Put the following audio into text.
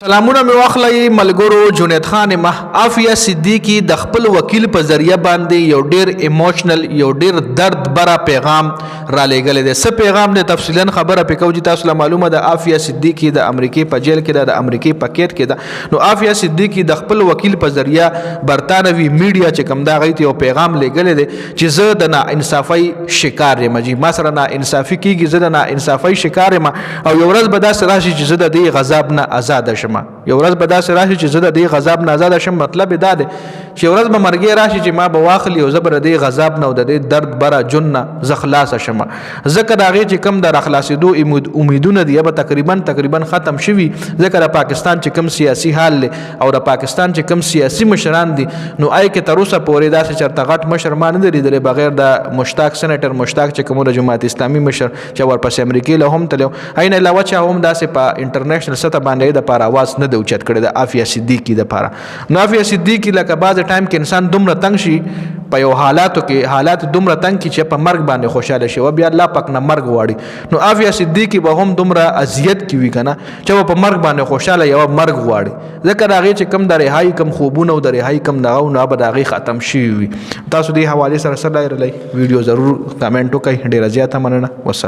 سلامونه مې واخلئ ملګرو. جنید خان عافیه صدیقي د خپل وکیل په ذریعه باندې یو ډیر ایموشنل یو ډیر درد برا پیغام را لېږلی دی. څه پیغام دی تفصیلا خبره پې کوو چې تاسو له معلومه ده عافیه صدیقي د امریکې په جیل کې ده، د امریکې په قید کې ده. نو عافیه صدیقي د خپل وکیل په ذریعه برطانوي میډیا چې کوم دا هغوی ته یو پیغام لېږلی دی چې زه د ناانصافۍ شکار یم، جي ما سره ناانصافي کېږي، زه د ناانصافۍ شکار یم او یو ورځ به داسې راشي چې زه د دې غضب نه آزاده شم. یو ورځ به داسې راشي چې زه د دې غضب نه آزاده شم. مطلب یې دا دی چې یو ورځ به مرګی راشي چې ما به واخلي او زه به د دې غضب نه او د دې درد بره جون نه زه خلاصه شم. ځکه د هغې چې کوم د راخلاصېدو امیدونه دي به تقریبا ختم شوي، ځکه د پاکستان چې کوم سیاسي حال دی او د پاکستان چې کوم سیاسي مشران دي نو آی کې تر اوسه پورې داسې چېرته غټ مشر ما نه دی لیدلی بغیر د مشتاق سینیټر مشتاق چې کوم د جماعت اسلامي مشر چې ورپسې امریکې له هم تللی هغې نه علاوه چا هم داسې په انټرنیشنل سطح باندې د پاره اواز نه دی اوچت کړی د عافیه صدیقي دپاره. نو عافیه صدیقي لکه بعض ټایم کې انسان دومره تنګ شي په یو حالات دومره تنګ کړي چې په مرګ باندې خوشحاله شي او بیا الله پاک نه مرګ غواړي. نو عافیه صدیقي به هم دومره اذیت کې وي که نه چې په مرګ باندې خوشحاله یوه مرګ غواړي، ځکه د هغې چې کوم د رهایي کوم خوبونه او د رهایي کوم دغه نو به د هغې ختم شوي وي. تاسو دې حوالې سره څه رایه لرئ؟ ویډیو ضرور کمنټ وکړئ. ډېره زیاته مننه. والسلام.